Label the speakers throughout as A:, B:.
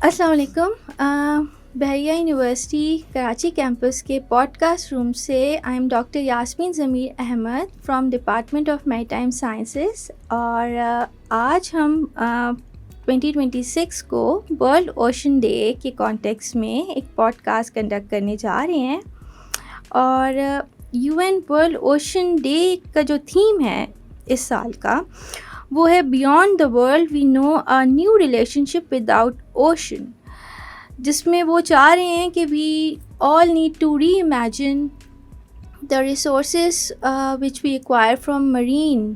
A: السلام علیکم. بحریہ یونیورسٹی کراچی کیمپس کے پوڈ کاسٹ روم سے آئی ایم ڈاکٹر یاسمین ضمیر احمد فرام ڈپارٹمنٹ آف میری ٹائم سائنسز، اور آج ہم 2026 کو ورلڈ اوشن ڈے کے کانٹیکس میں ایک پوڈ کاسٹ کنڈکٹ کرنے جا رہے ہیں. اور UN ورلڈ اوشن ڈے کا جو تھیم ہے اس سال کا وہ ہے beyond the world we know a new relationship with our ocean, جس میں وہ چاہ رہے ہیں کہ we all need to reimagine the resources which we acquire from marine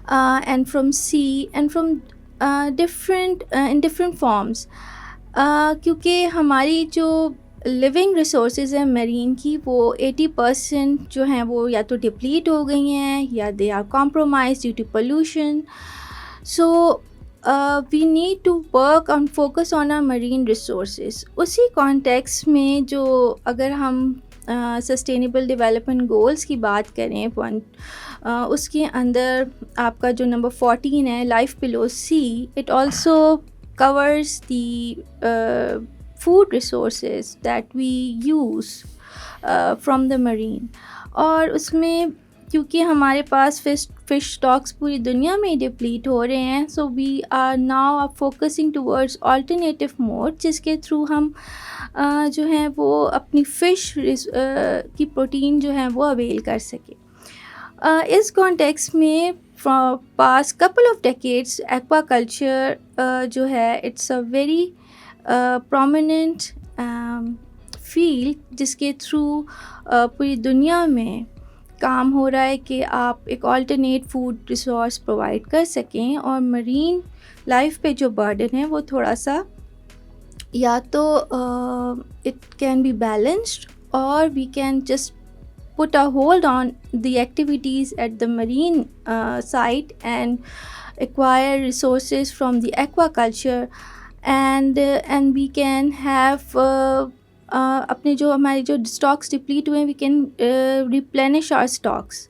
A: and from sea and from different farms, کیونکہ ہماری جو لیونگ ریسورسز ہیں مرین کی وہ 80% جو ہیں وہ یا تو ڈپلیٹ ہو گئی ہیں یا they are compromise due to pollution. So we need to work on focus on our marine resources. اسی کانٹیکس میں جو اگر ہم سسٹینیبل ڈیولپمنٹ گولز کی بات کریں اس کے اندر آپ کا جو نمبر 14 ہے life below sea, it also covers the food resources that we use from the marine. اور اس میں کیونکہ ہمارے پاس فش اسٹاکس پوری دنیا میں ڈپلیٹ ہو رہے ہیں، so we are now focusing towards alternative mode, جس کے تھرو ہم جو ہیں وہ اپنی فش کی پروٹین جو ہے وہ اویل کر سکیں. اس کانٹیکس میں past couple of decades aquaculture جو ہے it's a very prominent field, جس کے تھرو پوری دنیا میں کام ہو رہا ہے کہ آپ ایک آلٹرنیٹ فوڈ ریسورس پرووائڈ کر سکیں، اور مرین لائف پہ جو برڈن ہے وہ تھوڑا سا یا تو اٹ کین بی بیلنسڈ اور we can just put a hold on the activities at the marine site and acquire resources from the aquaculture and we can have اپنے جو ہمارے جو اسٹاکس ڈپلیٹ ہوئے ہیں we can replenish our stocks.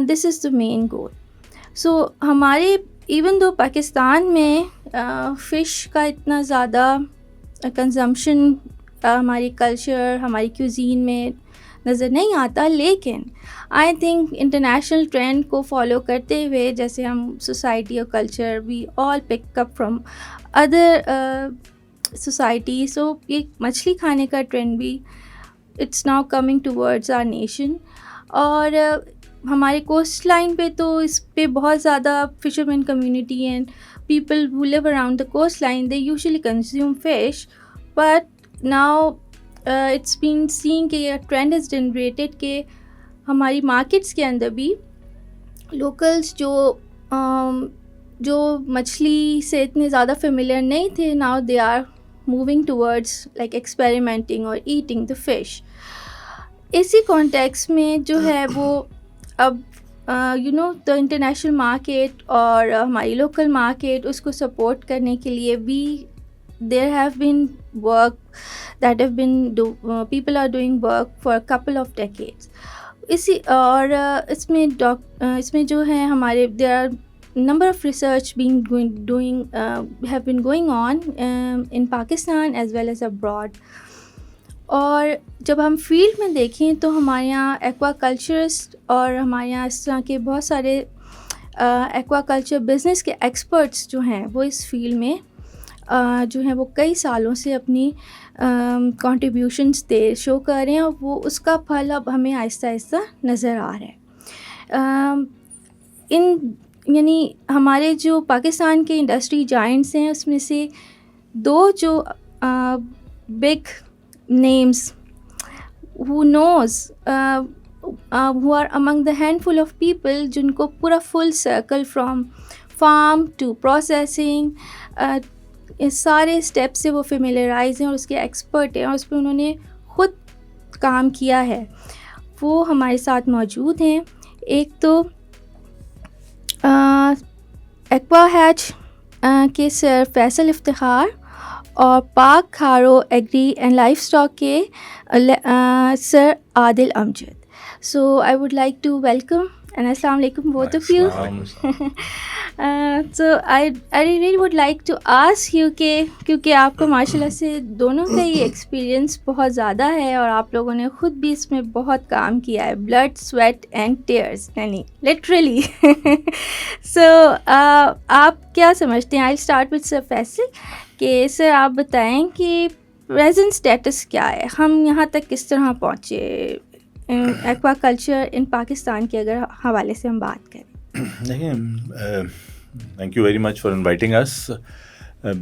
A: This is the main goal. So ہمارے even though Pakistan میں fish کا اتنا زیادہ کنزمپشن ہماری کلچر ہماری کیوزین میں نظر نہیں آتا، لیکن آئی تھنک انٹرنیشنل ٹرینڈ کو فالو کرتے ہوئے جیسے ہم سوسائٹی اور culture we all pick up from other society, so یہ مچھلی کھانے کا ٹرینڈ بھی it's now coming towards our nation. اور ہمارے کوسٹ لائن پہ تو اس پہ بہت زیادہ fishermen community and people who live around the coastline they usually consume fish, but now it's been seen کہ یہ ٹرینڈ از جنریٹڈ کہ ہماری مارکیٹس کے اندر بھی لوکلس جو مچھلی سے اتنے زیادہ فیملیئر نہیں تھے، now they are moving towards like experimenting اور ایٹنگ دا فش. اسی کانٹیکس میں جو ہے وہ اب دا انٹرنیشنل مارکیٹ اور ہماری لوکل مارکیٹ اس کو سپورٹ کرنے کے لیے there have been work that have been people are doing work for a couple of decades. اسی اور اس میں جو ہے ہمارے there are number of research have been going on in Pakistan as well as abroad. اور جب ہم فیلڈ میں دیکھیں تو ہمارے یہاں ایکوا کلچرسٹ اور ہمارے یہاں اس طرح کے بہت سارے ایکوا کلچر بزنس کے ایکسپرٹس جو ہیں وہ اس فیلڈ میں جو ہیں وہ کئی سالوں سے اپنی کنٹریبیوشنس شو کر رہے ہیں، اور وہ اس کا پھل اب ہمیں آہستہ آہستہ نظر آ رہا ہے. یعنی ہمارے جو پاکستان کے انڈسٹری جائنٹس ہیں اس میں سے دو جو big names who knows who are among the handful of people جن کو پورا full circle from farm to processing اس سارے اسٹیپ سے وہ فیملیرائز ہیں اور اس کے ایکسپرٹ ہیں اور اس پہ انہوں نے خود کام کیا ہے، وہ ہمارے ساتھ موجود ہیں. ایک تو ایکوا ہیچ کے سر فیصل افتخار اور Pak Kharo agri and livestock کے sir Adil Amjad. So I would like to welcome And Assalamu alaikum, both of you. So I really would like to ask you کہ کیونکہ آپ کو ماشاء اللہ سے دونوں کا ہی ایکسپیرینس بہت زیادہ ہے اور آپ لوگوں نے خود بھی اس میں بہت کام کیا ہے, بلڈ سویٹ اینڈ ٹیئرس, یعنی لٹرلی. سو آپ کیا سمجھتے ہیں؟ آئی اسٹارٹ وتھ سر فیصل کہ سر آپ بتائیں کہ پریزنٹ اسٹیٹس کیا ہے, ہم یہاں تک کس طرح پہنچے ایکوا کلچر ان پاکستان کے اگر حوالے سے ہم بات کریں.
B: دیکھیں, thank you very much for inviting us.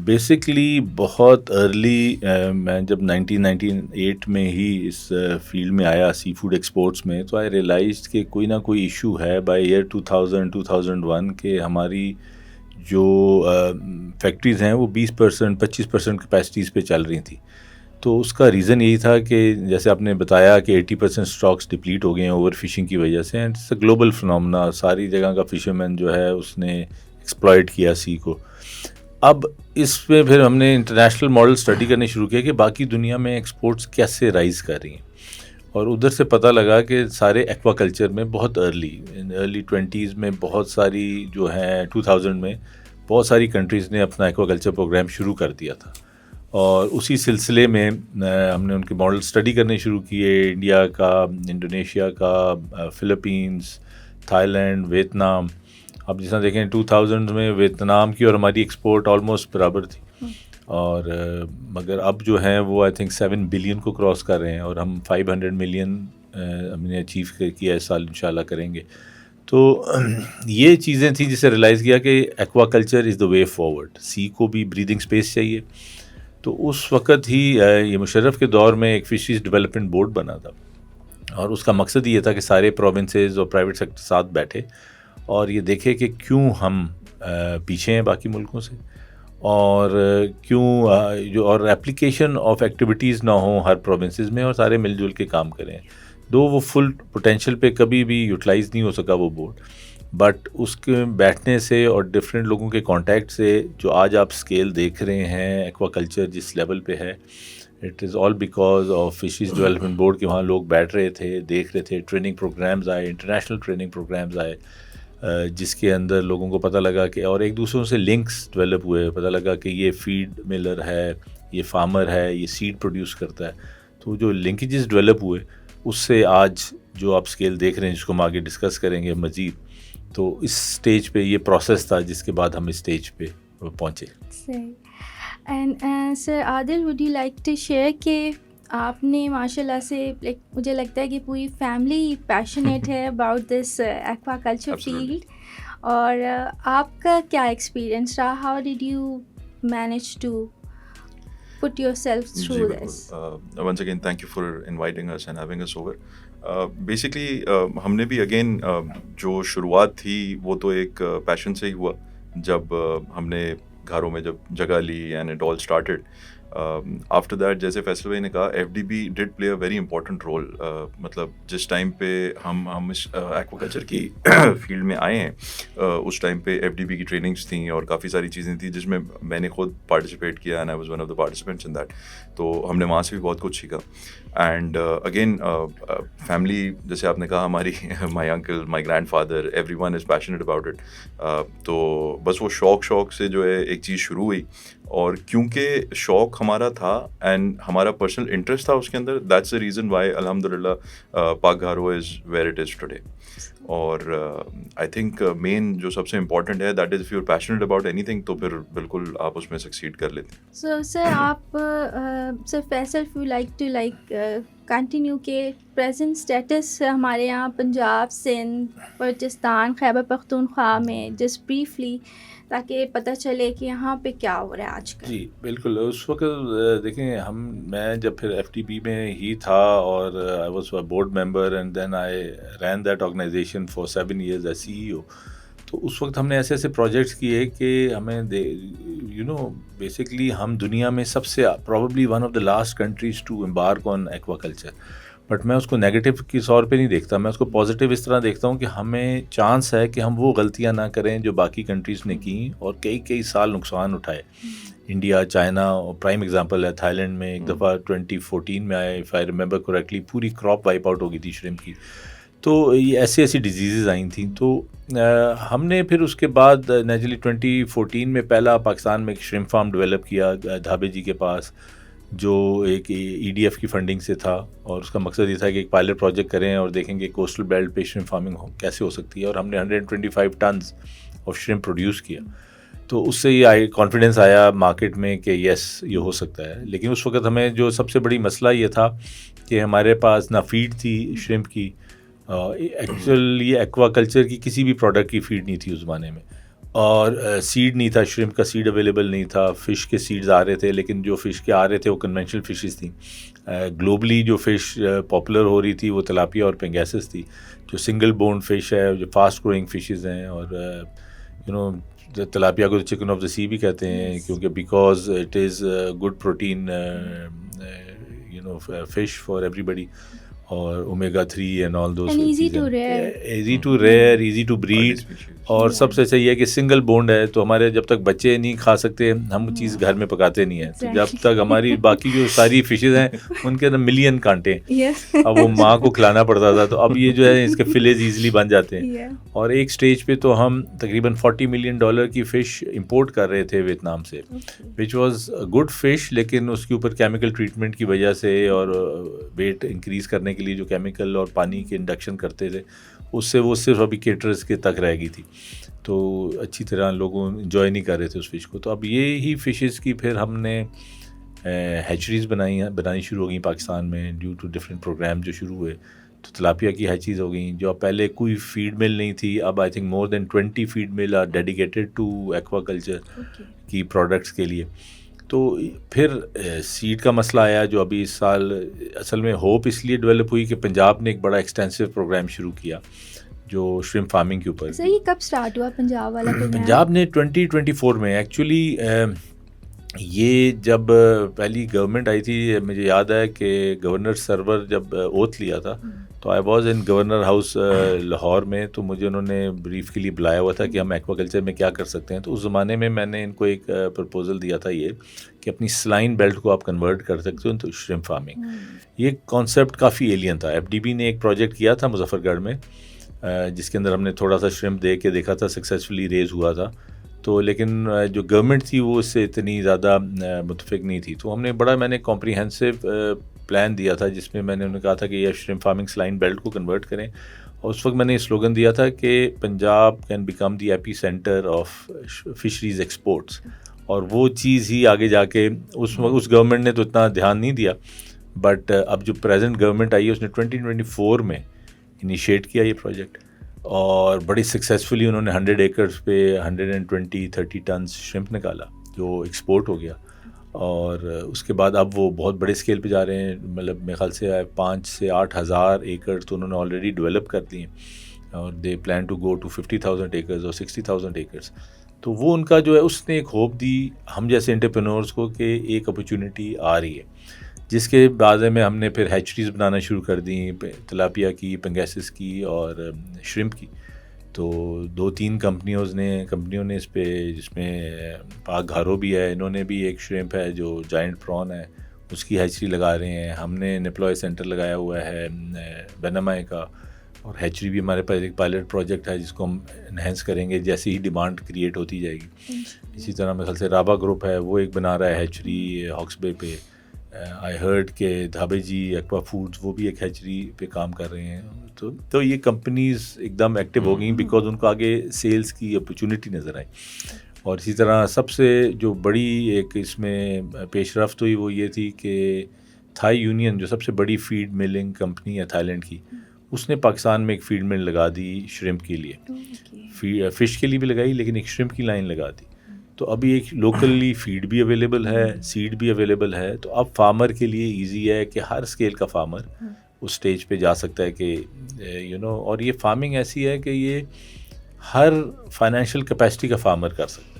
B: Basically بہت ارلی میں جب 1998 میں ہی اس فیلڈ میں آیا سی فوڈ ایکسپورٹس میں, تو آئی ریئلائزڈ کہ کوئی نہ کوئی ایشو ہے بائی ایئر 2000-2001 کہ ہماری جو فیکٹریز ہیں وہ 20%-25% کیپیسٹیز پہ چل رہی تھیں. تو اس کا ریزن یہی تھا کہ جیسے آپ نے بتایا کہ 80% اسٹاکس ڈپلیٹ ہو گئے ہیں اوور فشنگ کی وجہ سے, and it's a global phenomena. ساری جگہ کا فشرمین جو ہے اس نے ایکسپلائٹ کیا سی کو. اب اس پہ پھر ہم نے انٹرنیشنل ماڈل اسٹڈی کرنے شروع کیا کہ باقی دنیا میں ایکسپورٹس کیسے رائز کر رہی ہیں, اور ادھر سے پتہ لگا کہ سارے ایکوا کلچر میں بہت ارلی 20s میں بہت ساری جو ہیں 2000 میں بہت ساری کنٹریز نے اپنا ایکوا کلچر پروگرام شروع کر دیا تھا. اور اسی سلسلے میں ہم نے ان کے ماڈل اسٹڈی کرنے شروع کیے, انڈیا کا, انڈونیشیا کا, فلپینس, تھائی لینڈ, ویتنام. اب جس طرح دیکھیں 2000 میں ویتنام کی اور ہماری ایکسپورٹ آلموسٹ برابر تھی, اور مگر اب جو ہیں وہ آئی تھنک 7 بلین کو کراس کر رہے ہیں, اور ہم 500 ملین ہم نے اچیو کیا اس سال انشاءاللہ کریں گے. تو یہ چیزیں تھیں جسے ریئلائز کیا کہ aquaculture is the way forward. Sea کو بھی بریدنگ اسپیس چاہیے. تو اس وقت ہی یہ مشرف کے دور میں ایک فشریز ڈیولپمنٹ بورڈ بنا تھا, اور اس کا مقصد یہ تھا کہ سارے پروونسز اور پرائیویٹ سیکٹر ساتھ بیٹھے اور یہ دیکھے کہ کیوں ہم پیچھے ہیں باقی ملکوں سے, اور کیوں جو اور ایپلیکیشن آف ایکٹیویٹیز نہ ہوں ہر پروونسز میں, اور سارے مل جل کے کام کریں. دو وہ فل پوٹینشیل پہ کبھی بھی یوٹیلائز نہیں ہو سکا وہ بورڈ, بٹ اس کے بیٹھنے سے اور ڈفرینٹ لوگوں کے کانٹیکٹ سے جو آج آپ اسکیل دیکھ رہے ہیں ایکوا کلچر جس لیول پہ ہے, it is all because of fisheries development board کے وہاں لوگ بیٹھ رہے تھے, دیکھ رہے تھے, ٹریننگ پروگرامز آئے, انٹرنیشنل ٹریننگ پروگرامز آئے, جس کے اندر لوگوں کو پتہ لگا کہ, اور ایک دوسروں سے لنکس ڈیولپ ہوئے, پتہ لگا کہ یہ فیڈ ملر ہے, یہ فارمر ہے, یہ سیڈ پروڈیوس کرتا ہے. تو جو لنکیجز ڈیولپ ہوئے اس سے آج جو آپ اسکیل دیکھ رہے ہیں جس کو ہم آگے ڈسکس کریں گے مزید, تو اس سٹیج پہ یہ پروسیس تھا جس کے بعد ہم اس سٹیج پہ پہنچے.
A: And sir Adil, would you like to share کہ آپ نے ماشاء اللہ سے لائک مجھے لگتا ہے کہ پوری فیملی پیشنیٹ ہے about this aquaculture field, اور آپ کا کیا ایکسپیرئنس رہا؟ How did you manage to put yourself through this?
C: Once again, thank you for inviting us and having us over. Basically, ہم نے بھی اگین جو شروعات تھی وہ تو ایک پیشن سے ہی ہوا. جب ہم نے گھروں میں جب جگہ لی and it all started. After that جیسے فیصل بھائی نے کہا, F D B did play a very important role. مطلب جس ٹائم پہ ہم اس ایکوا کلچر کی فیلڈ میں آئے ہیں اس ٹائم پہ ایف ڈی بی کی ٹریننگس تھیں اور کافی ساری چیزیں تھیں جس میں نے خود پارٹیسپیٹ کیا, and I was one of the participants in that. تو ہم نے وہاں سے بھی بہت کچھ سیکھا. اینڈ اگین فیملی جیسے آپ نے کہا, ہماری my uncle, my grand father, every one is passionate about it. تو بس وہ شوق سے جو ہے ایک چیز شروع ہوئی, اور کیونکہ شوق ہمارا تھا اینڈ ہمارا پرسنل انٹرسٹ تھا اس کے اندر, دیٹس دا ریزن وائی الحمد للہ Pak Gharo is where it is today. اور آئی تھنک مین جو سب سے امپورٹنٹ ہے that is if you are passionate about اینی تھنگ, تو پھر بالکل آپ اس میں سکسیڈ کر لیتے ہیں.
A: سو سر آپ sir Faisal, you like to continue کہ پریزنٹ اسٹیٹس ہمارے یہاں پنجاب, سندھ, بلوچستان, خیبر پختونخوا میں جسٹ بریفلی, تاکہ پتہ چلے کہ یہاں پہ کیا ہو رہا ہے آج کل.
B: جی بالکل. اس وقت دیکھیں میں جب پھر ایف ٹی بی میں ہی تھا اور I was board member and then I ran that organisation for 7 years as CEO. تو اس وقت ہم نے ایسے پروجیکٹس کیے کہ ہمیں بیسکلی ہم دنیا میں سب سے probably one of the last countries to embark on aquaculture. But میں اس کو نیگیٹو کے طور پہ نہیں دیکھتا, میں اس کو پازیٹیو اس طرح دیکھتا ہوں کہ ہمیں چانس ہے کہ ہم وہ غلطیاں نہ کریں جو باقی کنٹریز نے کی اور کئی سال نقصان اٹھائے. انڈیا, چائنا, اور پرائم ایگزامپل ہے تھائی لینڈ میں ایک دفعہ 2014 میں آئے, اف آئی ریمبر کریکٹلی, پوری کراپ وائپ آؤٹ ہو گئی تھی شرمپ کی. تو یہ ایسی ڈیزیزز آئی تھیں. تو ہم نے پھر اس کے بعد نیچرلی 2014 میں پہلا پاکستان میں ایک شرمپ فارم ڈیولپ کیا دھابے جی کے پاس, جو ایک EDF کی فنڈنگ سے تھا, اور اس کا مقصد یہ تھا کہ ایک پائلٹ پروجیکٹ کریں اور دیکھیں کہ کوسٹل بیلٹ پہ شرمپ فارمنگ کیسے ہو سکتی ہے, اور ہم نے 125 ٹنز آف شرمپ پروڈیوس کیا. تو اس سے یہ کانفیڈنس آیا مارکیٹ میں کہ یس یہ ہو سکتا ہے. لیکن اس وقت ہمیں جو سب سے بڑی مسئلہ یہ تھا کہ ہمارے پاس نہ فیڈ تھی شرمپ کی, ایکچولی ایکوا کلچر کی کسی بھی پروڈکٹ کی فیڈ نہیں تھی اس زمانے میں, اور سیڈ نہیں تھا, شرمپ کا سیڈ اویلیبل نہیں تھا. فش کے سیڈز آ رہے تھے, لیکن جو فش کے آ رہے تھے وہ کنونشنل فشز تھیں. گلوبلی جو فش پاپولر ہو رہی تھی وہ تلاپیا اور پنگیسس تھی, جو سنگل بون فش ہے, جو فاسٹ گروئنگ فشز ہیں. اور تلاپیا کو چکن آف دا سی بھی کہتے ہیں, کیونکہ because it is good protein fish for everybody, اور omega 3 and all those, easy to rear, easy to breed, اور سب سے صحیح ہے کہ سنگل بونڈ ہے. تو ہمارے جب تک بچے نہیں کھا سکتے ہم وہ چیز گھر میں پکاتے نہیں ہیں. تو جب تک ہماری باقی جو ساری فشز ہیں ان کے اندر ملین کانٹے ہیں, اب وہ ماں کو کھلانا پڑتا تھا. تو اب یہ جو ہے اس کے فلیز ایزیلی بن جاتے ہیں. اور ایک سٹیج پہ تو ہم تقریباً $40 ملین کی فش امپورٹ کر رہے تھے ویتنام سے, وچ واز گڈ فش, لیکن اس کے اوپر کیمیکل ٹریٹمنٹ کی وجہ سے اور ویٹ انکریز کرنے کے لیے جو کیمیکل اور پانی کے انڈکشن کرتے تھے, اس سے وہ صرف ابھی کیٹرز کے تک رہ گئی تھی. تو اچھی طرح لوگوں انجوائے نہیں کر رہے تھے اس فش کو. تو اب یہی فشز کی پھر ہم نے ہیچریز بنانی شروع ہو گئیں پاکستان میں, ڈیو ٹو ڈفرینٹ پروگرام جو شروع ہوئے. تو تلاپیا کی ہیچریز ہو گئیں, جو پہلے کوئی فیڈ مل نہیں تھی, اب I think more than 20 feed mill are dedicated to aquaculture کی پروڈکٹس کے لیے. تو پھر سیڈ کا مسئلہ آیا, جو ابھی اس سال اصل میں ہوپ اس لیے ڈیولپ ہوئی کہ پنجاب نے ایک بڑا ایکسٹینسو پروگرام شروع کیا جو شرمپ فارمنگ کے اوپر.
A: سر یہ کب سٹارٹ ہوا پنجاب والا پروگرام؟
B: پنجاب نے 2024 میں ایکچولی یہ جب پہلی گورنمنٹ آئی تھی, مجھے یاد ہے کہ گورنر سرور جب اوتھ لیا تھا تو I was in governor house Lahore میں. تو مجھے انہوں نے بریف کے لیے بلایا ہوا تھا کہ ہم ایکوا کلچر میں کیا کر سکتے ہیں. تو اس زمانے میں میں نے ان کو ایک پرپوزل دیا تھا یہ کہ اپنی سلائن بیلٹ کو آپ کنورٹ کر سکتے ہو تو شرمپ فارمنگ. یہ کانسیپٹ کافی ایلین تھا. FDB نے ایک پروجیکٹ کیا تھا مظفر گڑھ میں, جس کے اندر ہم نے تھوڑا سا شرمپ دے کے دیکھا تھا, سکسیزفلی ریز ہوا تھا. تو لیکن جو گورنمنٹ تھی وہ اس سے اتنی زیادہ متفق نہیں تھی. تو ہم نے میں نے کمپریہنسو پلان دیا تھا, جس میں نے انہیں کہا تھا کہ یہ شرمپ فارمنگ سلائن بیلٹ کو کنورٹ کریں. اور اس وقت میں نے سلوگن دیا تھا کہ Punjab can become the ایپی centre of fisheries exports. اور وہ چیز ہی آگے جا کے اس گورنمنٹ نے تو اتنا دھیان نہیں دیا, بٹ اب جو پریزنٹ گورنمنٹ آئی ہے اس نے 2024 میں انیشیٹ کیا یہ پروجیکٹ, اور بڑی سکسیزفلی انہوں نے 100 ایکرز پہ 120-130 ٹنز شرمپ نکالا جو ایکسپورٹ ہو گیا. اور اس کے بعد اب وہ بہت بڑے اسکیل پہ جا رہے ہیں, مطلب میرے خیال سے 5,000 سے 8,000 ایکڑ تو انہوں نے آلریڈی ڈیولپ کر دیے, اور they plan to go to 50,000 acres اور 60,000 ایکرز. تو وہ ان کا جو ہے اس نے ایک ہوپ دی ہم جیسے انٹرپرینورس کو کہ ایک اپرچونیٹی آ رہی ہے, جس کے بارے میں ہم نے پھر ہیچریز بنانا شروع کر دیں, تلاپیا کی, پنگیسس کی اور شرمپ کی. تو 2-3 کمپنیوں نے اس پہ, جس میں پاک گھارو بھی ہے, انہوں نے بھی ایک شرمپ ہے جو جائنٹ پران ہے, اس کی ہیچری لگا رہے ہیں. ہم نے نیپلوائے سینٹر لگایا ہوا ہے بینامائے کا, اور ہیچری بھی ہمارے پاس ایک پائلٹ پروجیکٹ ہے جس کو ہم انہینس کریں گے جیسے ہی ڈیمانڈ کریٹ ہوتی جائے گی. اسی طرح میرے خیال سے رابا گروپ ہے, وہ ایک بنا رہا ہے ہیچری ہاکس بے پہ. آئی ہرڈ کہ دھابے جی ایکوا فوڈز وہ بھی ایک ہیچری پہ کام کر رہے ہیں. تو یہ کمپنیز ایک دم ایکٹیو ہو گئیں بیکاز ان کو آگے سیلز کی اپرچونیٹی نظر آئی. اور اسی طرح سب سے جو بڑی ایک اس میں پیش رفت ہوئی وہ یہ تھی کہ تھائی یونین جو سب سے بڑی فیڈ ملنگ کمپنی ہے تھائی لینڈ کی, اس نے پاکستان میں ایک فیڈ مل لگا دی شرمپ کے لیے. فش کے لیے بھی لگائی لیکن ایک شرمپ کی لائن لگا دی. تو ابھی ایک لوکلی فیڈ بھی اویلیبل ہے, سیڈ بھی اویلیبل ہے. تو اب فارمر کے لیے ایزی ہے کہ ہر اسکیل کا فارمر اس سٹیج پہ جا سکتا ہے کہ اور یہ فارمنگ ایسی ہے کہ یہ ہر فائنینشیل کیپیسٹی کا فارمر کر سکتا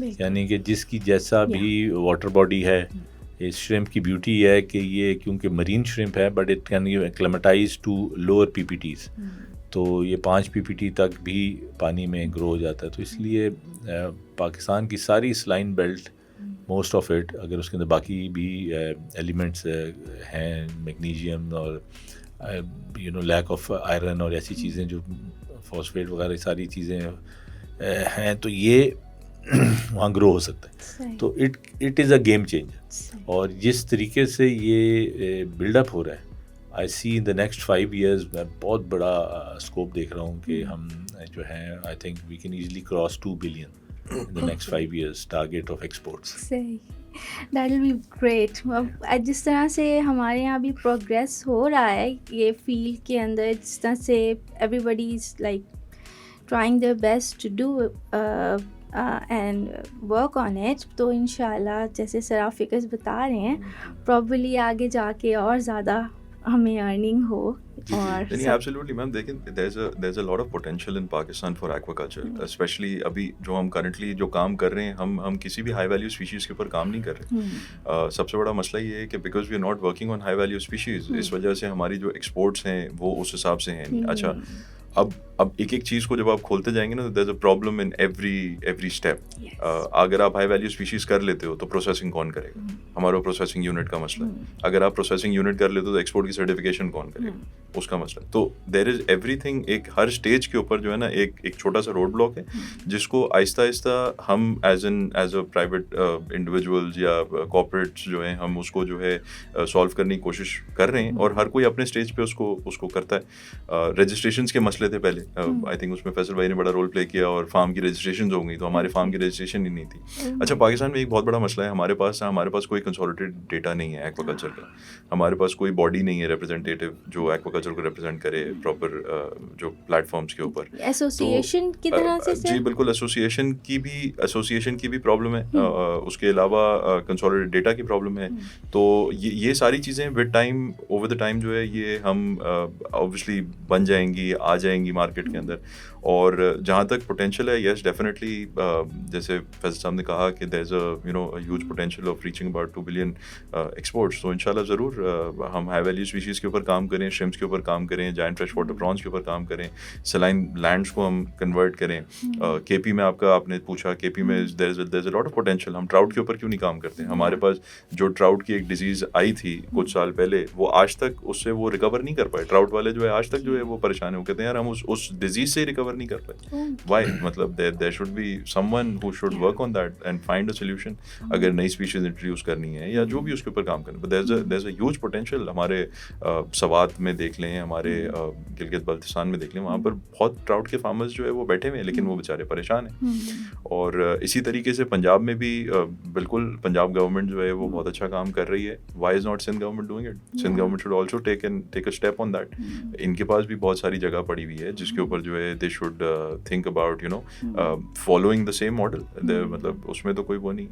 B: ہے. یعنی کہ جس کی جیسا بھی واٹر باڈی ہے. اس شرمپ کی بیوٹی ہے کہ یہ کیونکہ مرین شرمپ ہے but it can acclimatise to lower PPTs. تو یہ 5 PPT تک بھی پانی میں گرو ہو جاتا ہے. تو اس لیے پاکستان کی ساری saline belt most of it, اگر اس کے اندر باقی بھی ایلیمنٹس ہیں, میگنیشیم اور you know lack of iron اور ایسی چیزیں جو فاسفیٹ وغیرہ ساری چیزیں ہیں, تو یہ وہاں گرو ہو سکتا ہے. تو it is a game changer. اور جس طریقے سے یہ بلڈ اپ ہو رہا ہے, آئی سی ان دا نیکسٹ 5 years میں بہت بڑا اسکوپ دیکھ رہا ہوں کہ ہم جو ہیں I think we can easily cross 2 billion in the next 5 years target of exports.
A: صحیح, دیٹ ول بی گریٹ. جس طرح سے ہمارے یہاں بھی پروگریس ہو رہا ہے یہ فیلڈ کے اندر, جس طرح سے everybody is like trying their best to do and work on it, تو ان شاء اللہ جیسے سر آپ فکرز بتا رہے ہیں پرابلی آگے جا کے اور زیادہ ہمیں ارننگ ہو. اور
C: ایبسلیوٹلی میم, دیکھیں there is a lot of potential in Pakistan for aquaculture, especially ابھی جو ہم کرنٹلی جو کام کر رہے ہیں, ہم کسی بھی ہائی ویلیو اسپیشیز کے اوپر کام نہیں کر رہے. سب سے بڑا مسئلہ یہ ہے کہ because we are not working on high value species, اس وجہ سے ہماری جو ایکسپورٹس ہیں وہ اس حساب سے ہیں. اچھا, اب ایک ایک چیز کو جب آپ کھولتے جائیں گے نا, there is a problem in every step. اگر آپ ہائی ویلیو اسپیشیز کر لیتے ہو تو پروسیسنگ کون کرے گا, ہمارا پروسیسنگ یونٹ کا مسئلہ ہے. اگر آپ پروسیسنگ یونٹ کر لیتے ہو تو ایکسپورٹ کی سرٹیفکیشن کون کرے گا, اس کا مسئلہ. تو دیر از ایوری تھنگ, ایک ہر اسٹیج کے اوپر جو ہے نا ایک چھوٹا سا روڈ بلاک ہے جس کو آہستہ آہستہ ہم ایز اے پرائیویٹ انڈیویجولز یا کارپوریٹس جو ہیں ہم اس کو جو ہے سالو کرنے کی کوشش کر رہے ہیں, اور ہر کوئی اپنے اسٹیج پہ اس کو کرتا ہے. رجسٹریشنس کے مسئلے تھے پہلے, آئی تھنک اس میں فیصل بھائی نے بڑا رول پلے کیا, اور فارم کی رجسٹریشن ہو گئی, تو ہمارے فارم کی رجسٹریشن ہی نہیں تھی. اچھا, پاکستان میں ایک بہت بڑا مسئلہ ہے ہمارے پاس کوئی کنسولیڈیٹڈ ڈیٹا نہیں ہے ایکواکلچر کا. ہمارے پاس کوئی باڈی نہیں ہے ریپرزینٹیٹیو جو ایکواکلچر کو ریپرزینٹ کرے پراپر جو پلیٹ فارمس کے اوپر.
A: ایسوسیشن کی طرح سے
C: جی بالکل, ایسوسیشن کی بھی پرابلم ہے, اس کے علاوہ کنسولیڈیٹڈ ڈیٹا کی پرابلم ہے. تو یہ ساری چیزیں with time over the time جو ہے یہ ہم اوبویسلی بن جائیں گی, آ جائیں گی مارکیٹ کے اندر. اور جہاں تک پوٹینشیل ہے, یس ڈیفینیٹلی, جیسے فیصل صاحب نے کہا کہ there is a huge potential of reaching about 2 billion exports. تو ان شاء اللہ ضرور ہم ہائی ویلیو اسپیشیز کے اوپر کام کریں, شرمپس کے اوپر کام کریں, جائنٹ فریش واٹر پرانس کے اوپر کام کریں, سلائن لینڈس کو ہم کنورٹ کریں. کے پی میں آپ نے پوچھا, کے پی میں دیر is a lot of potential. ہم ٹراؤٹ کے اوپر کیوں نہیں کام کرتے؟ ہمارے پاس جو ٹراؤٹ کی ایک ڈیزیز آئی تھی کچھ سال پہلے, وہ آج تک اس سے وہ ریکور نہیں کر پائے. ٹراؤٹ والے جو ہے آج تک جو ہے وہ پریشان ہے, وہ کہتے ہیں یار ہم اس ڈیزیز سے ہی ریکور نہیں کر پائے. وائی؟ مطلب there should be someone who should work on that and find a solution. اگر نئی اسپیشیز انٹروڈیوس کرنی ہے یا جو بھی اس کے اوپر کام کرنا, but there's a huge potential. ہمارے سوات میں دیکھ لیں, ہمارے گلگت بلتستان میں دیکھ لیں, وہاں پر بہت ٹراؤٹ کے فارمرز جو ہے وہ بیٹھے ہوئے ہیں, لیکن وہ بیچارے پریشان ہیں. اور اسی طریقے سے پنجاب میں بھی بالکل پنجاب گورنمنٹ جو ہے وہ بہت اچھا کام کر رہی ہے. Why is not Sindh government doing it? Sindh government should also take a step on that. ان کے پاس بھی بہت ساری جگہ پڑی ہوئی ہے جس کے اوپر جو ہے they should think about following the same model. مطلب اس میں تو کوئی وہ نہیں.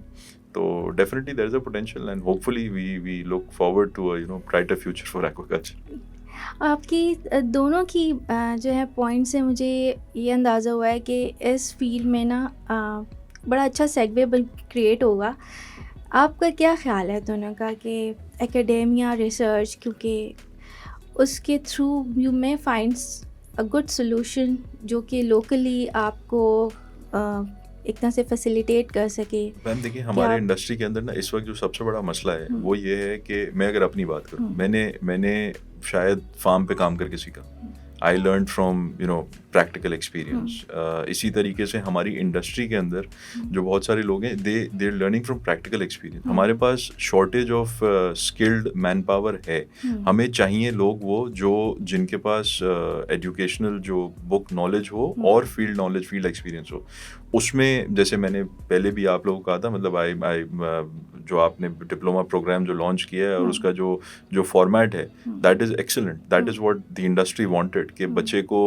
C: تو definitely there is a potential and hopefully we look forward to a brighter future for aquaculture.
A: آپ کی دونوں کی جو ہے پوائنٹ سے مجھے یہ اندازہ ہوا ہے کہ اس فیلڈ میں نا بڑا اچھا سیگوے کریٹ ہوگا. آپ کا کیا خیال ہے دونوں کا کہ اکیڈیمیا, ریسرچ, کیونکہ اس کے through you may find a good solution جو کہ لوکلی آپ کو ایک طرح سے فیسیلیٹیٹ کر سکے.
C: میم دیکھیے, ہمارے انڈسٹری کے اندر نا اس وقت جو سب سے بڑا مسئلہ ہے وہ یہ ہے کہ میں اگر اپنی بات کروں, میں نے شاید فارم پہ کام کر کے سیکھا. I learn from practical experience. اسی طریقے سے ہماری انڈسٹری کے اندر جو بہت سارے لوگ ہیں they learning from practical experience. ہمارے پاس shortage of skilled manpower ہے. ہمیں چاہیے لوگ وہ جن کے پاس ایجوکیشنل جو بک نالج ہو اور فیلڈ نالج, فیلڈ ایکسپیرئنس ہو. اس میں جیسے میں نے پہلے بھی آپ لوگوں کو کہا تھا, مطلب جو آپ نے ڈپلوما پروگرام جو لانچ کیا ہے اور اس کا جو فارمیٹ ہے, that is excellent. That is what the industry wanted, کہ بچے کو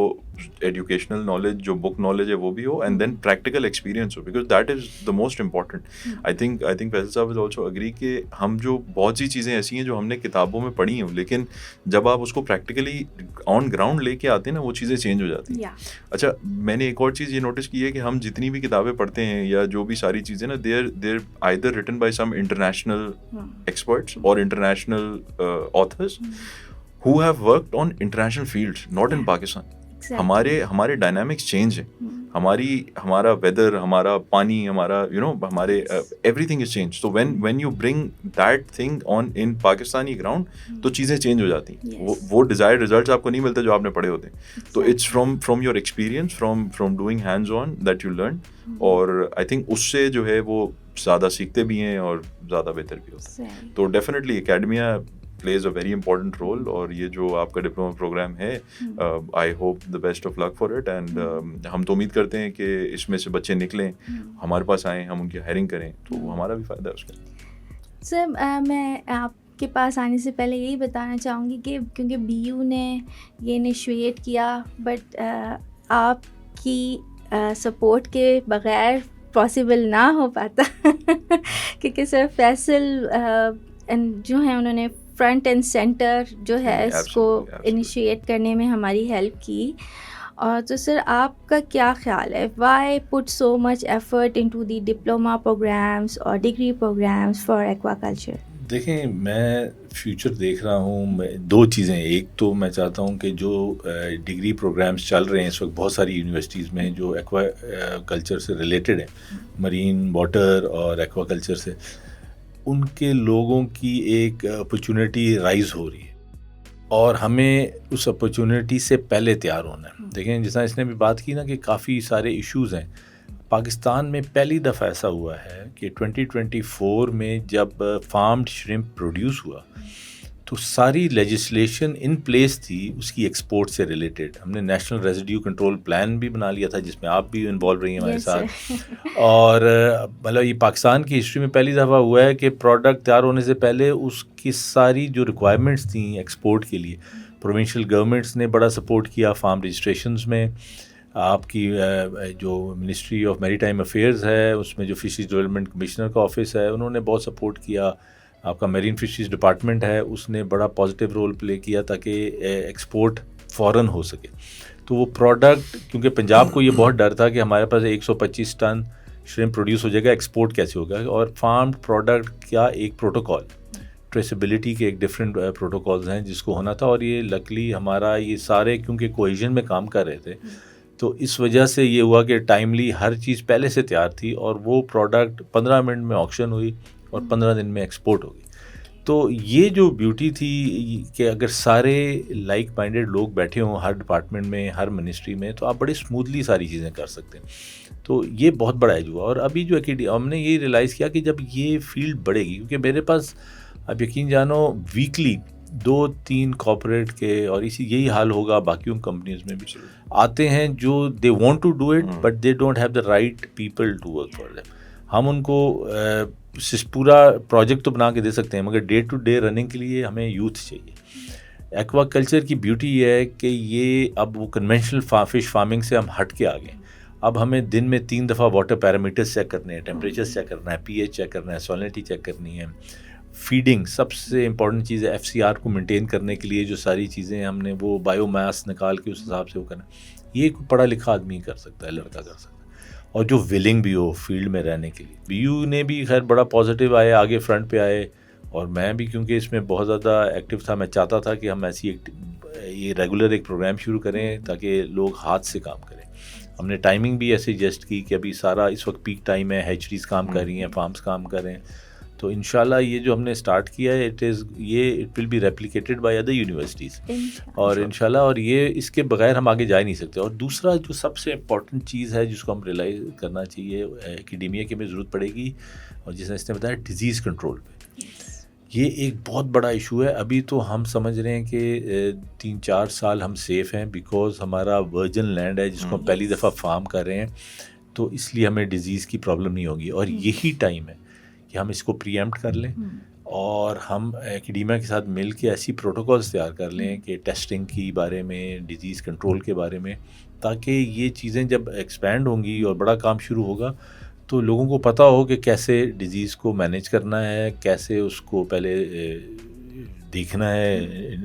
C: ایجوکیشنل نالج جو بک نالج ہے وہ بھی ہو اینڈ دین پریکٹیکل ایکسپیرینس ہو, because that is the most important. I think Faisal صاحب از آلسو اگری کہ ہم جو بہت سی چیزیں ایسی ہیں جو ہم نے کتابوں میں پڑھی ہیں, لیکن جب آپ اس کو پریکٹیکلی آن گراؤنڈ لے کے آتے ہیں نا وہ چیزیں چینج ہو جاتی ہیں. اچھا, میں نے ایک اور چیز یہ نوٹس کی ہے کہ ہم جتنی بھی کتابیں پڑھتے ہیں یا جو بھی ساری چیزیں نا, there either written by some international experts اور international authors who have worked on international fields, not in Pakistan. ہمارے ڈائنامکس چینج ہیں, ہمارا ویدر, ہمارا پانی, ہمارا ہمارے ایوری تھنگ از چینج. تو when you bring that thing on in Pakistani ground تو چیزیں چینج ہو جاتی ہیں. وہ ڈیزائرڈ ریزلٹس آپ کو نہیں ملتے جو آپ نے پڑھے ہوتے ہیں. تو it's from your experience, from doing hands on that you learn. اور آئی تھنک اس سے جو ہے وہ زیادہ سیکھتے بھی ہیں اور زیادہ بہتر بھی ہوتے ہیں. تو definitely academia plays a very important role. اور یہ جو آپ کا ڈپلوما پروگرام ہے, I hope the best of luck for it. and ہم تو امید کرتے ہیں کہ اس میں سے بچے نکلیں, ہمارے پاس آئیں, ہم ان کی ہائرنگ کریں, تو ہمارا بھی فائدہ ہے اس کا.
A: سر میں آپ کے پاس آنے سے پہلے یہی بتانا چاہوں گی کہ کیونکہ BU نے یہ انیشیٹ کیا, بٹ آپ کی سپورٹ کے بغیر پاسبل نہ ہو پاتا کیونکہ سر فیصل جو ہیں انہوں نے فرنٹ اینڈ سینٹر جو ہے اس کو انیشیٹ کرنے میں ہماری ہیلپ کی. اور تو سر آپ کا کیا خیال ہے, why put so much effort into the diploma programmes اور degree programmes for aquaculture?
B: دیکھیں, میں فیوچر دیکھ رہا ہوں. دو چیزیں, ایک تو میں چاہتا ہوں کہ جو ڈگری پروگرامس چل رہے ہیں اس وقت بہت ساری یونیورسٹیز میں جو ایکوا کلچر سے ریلیٹڈ ہیں, مرین واٹر اور ایکوا کلچر سے, ان کے لوگوں کی ایک اپرچونیٹی رائز ہو رہی ہے اور ہمیں اس اپرچونیٹی سے پہلے تیار ہونا ہے. دیکھیں, جس طرح اس نے بھی بات کی نا کہ کافی سارے ایشوز ہیں پاکستان میں. پہلی دفعہ ایسا ہوا ہے کہ 2024 میں جب فارمڈ شرمپ پروڈیوس ہوا تو ساری لیجسلیشن ان پلیس تھی اس کی ایکسپورٹ سے ریلیٹڈ. ہم نے نیشنل ریزیڈیو کنٹرول پلان بھی بنا لیا تھا جس میں آپ بھی انوالو رہی ہیں ہمارے ساتھ. اور مطلب یہ پاکستان کی ہسٹری میں پہلی دفعہ ہوا ہے کہ پروڈکٹ تیار ہونے سے پہلے اس کی ساری جو ریکوائرمنٹس تھیں ایکسپورٹ کے لیے, پروونشل گورنمنٹس نے بڑا سپورٹ کیا فارم رجسٹریشنز میں. آپ کی جو منسٹری آف میری ٹائم افیئرز ہے اس میں جو فشریز ڈیولپمنٹ کمشنر کا آفس ہے انہوں نے بہت سپورٹ کیا. آپ کا میرین فشریز ڈپارٹمنٹ ہے اس نے بڑا پازیٹیو رول پلے کیا تاکہ ایکسپورٹ فوراً ہو سکے. تو وہ پروڈکٹ, کیونکہ پنجاب کو یہ بہت ڈر تھا کہ ہمارے پاس 125 ٹن شرمپ پروڈیوس ہو جائے گا, ایکسپورٹ کیسے ہوگا. اور فارمڈ پروڈکٹ کا ایک پروٹوکول, ٹریسیبلٹی کے ایک ڈفرینٹ پروٹوکولز ہیں جس کو ہونا تھا. اور یہ لکلی ہمارا یہ سارے کیونکہ کوہیژن میں کام کر رہے تھے تو اس وجہ سے یہ ہوا کہ ٹائملی ہر چیز پہلے سے تیار تھی اور وہ پروڈکٹ 15 منٹ میں آکشن ہوئی اور 15 دن میں ایکسپورٹ ہو گئی. تو یہ جو بیوٹی تھی کہ اگر سارے لائک مائنڈیڈ لوگ بیٹھے ہوں ہر ڈپارٹمنٹ میں, ہر منسٹری میں, تو آپ بڑے اسموتھلی ساری چیزیں کر سکتے ہیں. تو یہ بہت بڑا ایج ہوا. اور ابھی جو ہم نے یہ ریلائز کیا کہ جب یہ فیلڈ بڑھے گی, کیونکہ میرے پاس اب یقین جانو ویکلی 2-3 کارپوریٹ کے, اور یہی حال ہوگا باقیوں کمپنیز میں بھی, آتے ہیں جو they want to do it but they don't have the right people to work for them. ہم ان کو پورا پروجیکٹ تو بنا کے دے سکتے ہیں مگر ڈے ٹو ڈے رننگ کے لیے ہمیں یوتھ چاہیے. ایکوا کلچر کی بیوٹی یہ ہے کہ یہ اب وہ کنونشنل فش فارمنگ سے ہم ہٹ کے آ گئے. اب ہمیں دن میں 3 دفعہ واٹر پیرامیٹرز چیک کرنے ہیں, ٹیمپریچر چیک کرنا ہے, پی ایچ چیک کرنا ہے, سالینٹی چیک کرنی ہے, فیڈنگ سب سے امپورٹنٹ چیز ہے. FCR کو مینٹین کرنے کے لیے جو ساری چیزیں ہم نے وہ بایو میس نکال کے اس حساب سے وہ کرنا, یہ پڑھا لکھا آدمی کر سکتا ہے, لڑکا کر سکتا ہے, اور جو ولنگ بھی ہو فیلڈ میں رہنے کے لیے. BU نے بھی خیر بڑا پازیٹیو آئے, آگے فرنٹ پہ آئے, اور میں بھی کیونکہ اس میں بہت زیادہ ایکٹیو تھا, میں چاہتا تھا کہ ہم ایسی یہ ریگولر ایک پروگرام شروع کریں تاکہ لوگ ہاتھ سے کام کریں. ہم نے ٹائمنگ بھی ایسے ایڈجسٹ کی کہ ابھی سارا اس وقت پیک ٹائم ہے, ہیچریز کام کر رہی ہیں, فارمز کام کر رہے ہیں. تو انشاءاللہ یہ جو ہم نے اسٹارٹ کیا ہے it will be replicated by other universities, اور انشاءاللہ, اور یہ اس کے بغیر ہم آگے جا ہی نہیں سکتے. اور دوسرا جو سب سے امپورٹنٹ چیز ہے جس کو ہم ریلائز کرنا چاہیے, ایکیڈیمیا کی ہمیں ضرورت پڑے گی, اور جس نے اس نے بتایا ڈیزیز کنٹرول پہ, یہ ایک بہت بڑا ایشو ہے. ابھی تو ہم سمجھ رہے ہیں کہ 3-4 سال ہم سیف ہیں بیکاز ہمارا ورجن لینڈ ہے جس کو ہم پہلی دفعہ فارم کر رہے ہیں, تو اس لیے ہمیں ڈیزیز کی پرابلم نہیں ہوگی. اور یہی ٹائم ہے کہ ہم اس کو پری ایمپٹ کر لیں اور ہم ایکیڈیمیا کے ساتھ مل کے ایسی پروٹوکولز تیار کر لیں کہ ٹیسٹنگ کی بارے میں, ڈیزیز کنٹرول کے بارے میں, تاکہ یہ چیزیں جب ایکسپینڈ ہوں گی اور بڑا کام شروع ہوگا تو لوگوں کو پتہ ہو کہ کیسے ڈیزیز کو مینیج کرنا ہے, کیسے اس کو پہلے دیکھنا ہے,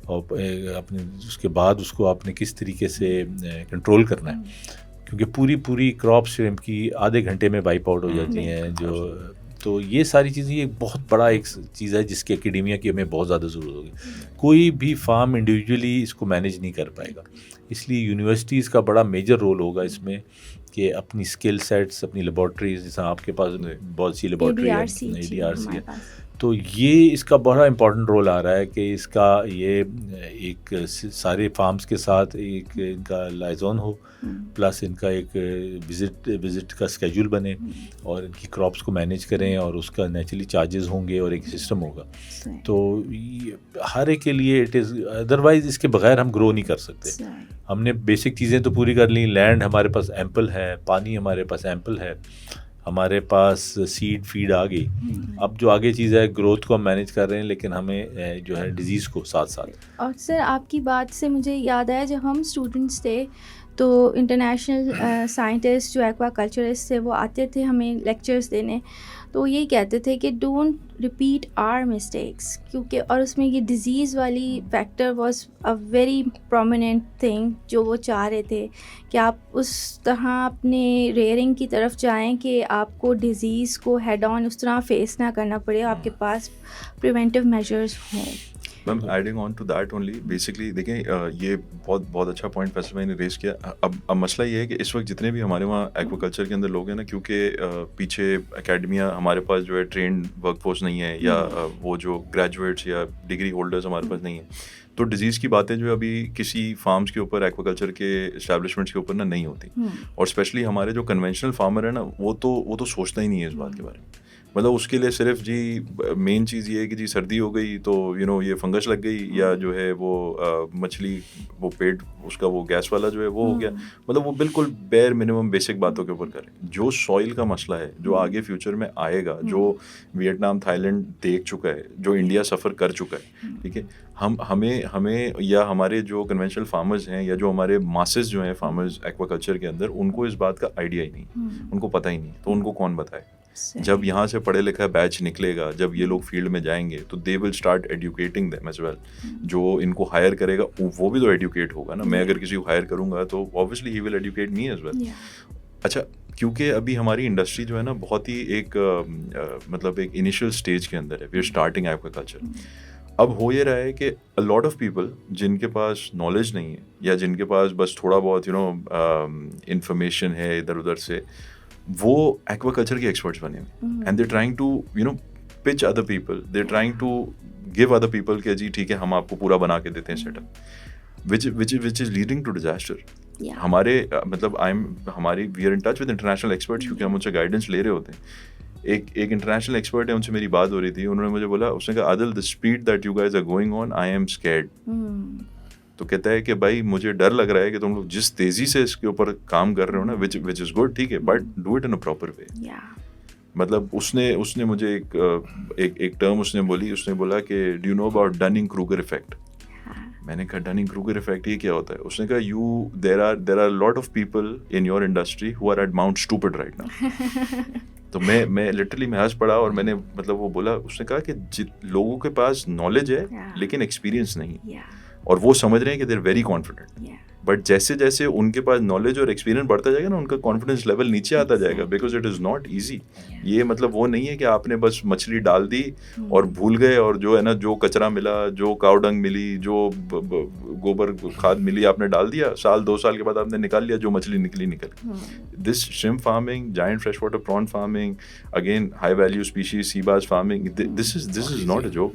B: اور اپنے اس کے بعد اس کو آپ نے کس طریقے سے کنٹرول کرنا ہے, کیونکہ پوری کراپ شرمپ کی آدھے گھنٹے میں وائپ آؤٹ ہو جاتی ہیں. تو یہ ساری چیزیں یہ بہت بڑا ایک چیز ہے جس کی ایکیڈیمیا کی ہمیں بہت زیادہ ضرورت ہوگی. کوئی بھی فارم انڈیویجولی اس کو مینیج نہیں کر پائے گا. اس لیے یونیورسٹیز کا بڑا میجر رول ہوگا اس میں کہ اپنی اسکل سیٹس، اپنی لیبارٹریز، جیسا آپ کے پاس بہت سی لیبارٹری ہے، ADRC ہے، تو یہ اس کا بڑا امپورٹنٹ رول آ رہا ہے کہ اس کا یہ ایک سارے فارمز کے ساتھ ایک ان کا لائزون ہو، پلس ان کا ایک وزٹ کا اسکیجول بنے اور ان کی کراپس کو مینیج کریں، اور اس کا نیچرلی چارجز ہوں گے اور ایک سسٹم ہوگا. تو ہر ایک کے لیے اٹ از، ادروائز اس کے بغیر ہم گرو نہیں کر سکتے. ہم نے بیسک چیزیں تو پوری کر لیں، لینڈ ہمارے پاس ایمپل ہے، پانی ہمارے پاس ایمپل ہے، ہمارے پاس سیڈ فیڈ آ گئی. اب جو آگے چیز ہے گروتھ کو ہم مینیج کر رہے ہیں، لیکن ہمیں جو ہے ڈیزیز کو ساتھ ساتھ.
A: اور سر آپ کی بات سے مجھے یاد آیا، جب ہم اسٹوڈنٹس تھے تو انٹرنیشنل سائنٹسٹ جو ایکوا کلچرسٹ تھے وہ آتے تھے ہمیں لیکچرز دینے، تو یہی کہتے تھے کہ ڈونٹ ریپیٹ آر مسٹیکس، کیونکہ اور اس میں یہ ڈیزیز والی factor was a very prominent thing جو وہ چاہ رہے تھے کہ آپ اس طرح اپنے ریئرنگ کی طرف جائیں کہ آپ کو ڈیزیز کو ہیڈ آن اس طرح فیس نہ کرنا پڑے، آپ کے پاس پریونٹیو میجرز ہوں.
C: Ma'am adding on to that only, basically دیکھیں یہ بہت اچھا پوائنٹ فیصل بھائی نے ریز کیا. اب مسئلہ یہ ہے کہ اس وقت جتنے بھی ہمارے وہاں ایکوا کلچر کے اندر لوگ ہیں نا، کیونکہ پیچھے اکیڈمیا ہمارے پاس جو ہے ٹرینڈ ورک فورس نہیں ہے، یا وہ جو گریجویٹس یا ڈگری ہولڈرز ہمارے پاس نہیں ہیں، تو ڈیزیز کی باتیں جو ابھی کسی فارمز کے اوپر، ایکوا کلچر کے اسٹیبلشمنٹس کے اوپر نا نہیں ہوتی. اور اسپیشلی ہمارے جو کنونشنل فارمر ہے نا، وہ تو سوچتا ہی نہیں ہے اس بات کے بارے میں. مطلب اس کے لیے صرف جی مین چیز یہ ہے کہ جی سردی ہو گئی تو یہ فنگس لگ گئی، یا جو ہے وہ مچھلی وہ پیٹ اس کا وہ گیس والا جو ہے وہ ہو گیا. مطلب وہ بالکل بیئر منیمم بیسک باتوں کے اوپر کریں. جو سوئل کا مسئلہ ہے، جو آگے فیوچر میں آئے گا، جو ویٹنام، تھائی لینڈ دیکھ چکا ہے، جو انڈیا سفر کر چکا ہے، ٹھیک ہے، ہمیں یا ہمارے جو کنونشنل فارمرز ہیں، یا جو ہمارے ماسز جو ہیں فارمرز ایکوا کلچر کے اندر، ان کو اس بات کا آئیڈیا ہی نہیں، ان کو پتہ ہی نہیں. تو ان کو کون بتائے؟ جب یہاں سے پڑھے لکھا بیچ نکلے گا، جب یہ لوگ فیلڈ میں جائیں گے تو they will start advocating them as well. جو ان کو ہائر کرے گا وہ بھی تو ایڈوکیٹ ہوگا نا. میں اگر کسی کو ہائر کروں گا تو اوبویسلی ہی ول ایڈوکیٹ می ایز ویل. اچھا، کیونکہ ابھی ہماری انڈسٹری جو ہے نا بہت ہی ایک مطلب ایک انیشیل اسٹیج کے اندر ہے، we are starting aquaculture. اب ہو یہ رہا ہے کہ a lot of people جن کے پاس نالج نہیں ہے، یا جن کے پاس بس تھوڑا بہت انفارمیشن ہے ادھر ادھر سے، وہ ایکوا کلچر کے ایکسپرٹس بنے ہوئے. And they trying to pitch other people, they trying to give other people کہ جی ٹھیک ہے ہم آپ کو پورا بنا کے دیتے ہیں set up, which is leading to disaster. ہمارے مطلب ہماری we are in touch with international experts, کیونکہ ہم ان سے گائیڈنس لے رہے ہوتے ہیں. ایک انٹرنیشنل ایکسپرٹ ہے، ان سے میری بات ہو رہی تھی، انہوں نے مجھے بولا، اس نے کہا عادل the speed that you guys are going on I am scared. تو کہتا ہے کہ بھائی مجھے ڈر لگ رہا ہے کہ تم لوگ جس تیزی سے اس کے اوپر کام کر رہے ہو نا، which is good، ٹھیک ہے، but do it in a proper way. مطلب اس نے مجھے ایک ٹرم اس نے بولی، اس نے بولا کہ do you know about Dunning Kruger effect. میں نے کہا ڈننگ کروگر افیکٹ یہ کیا ہوتا ہے؟ اس نے کہا there are a lot of people in your industry who are at Mount Stupid right now. تو میں لٹرلی میں ہنس پڑا، اور میں نے مطلب وہ بولا، اس نے کہا کہ لوگوں کے پاس نالج ہے لیکن ایکسپیرینس نہیں ہے، اور وہ سمجھ رہے ہیں کہ they are very confident. But جیسے جیسے ان کے پاس نالج اور ایکسپیرینس بڑھتا جائے گا نا، ان کا کانفیڈنس لیول نیچے آتا جائے گا، because it is not easy. یہ مطلب وہ نہیں ہے کہ آپ نے بس مچھلی ڈال دی اور بھول گئے، اور جو ہے نا جو کچرا ملا، جو کاؤ ڈنگ ملی، جو گوبر کھاد ملی آپ نے ڈال دیا، سال 2 سال کے بعد آپ نے نکال لیا، جو مچھلی نکل. This shrimp farming, giant fresh water prawn farming, again high value species sea bass farming, this is not a joke.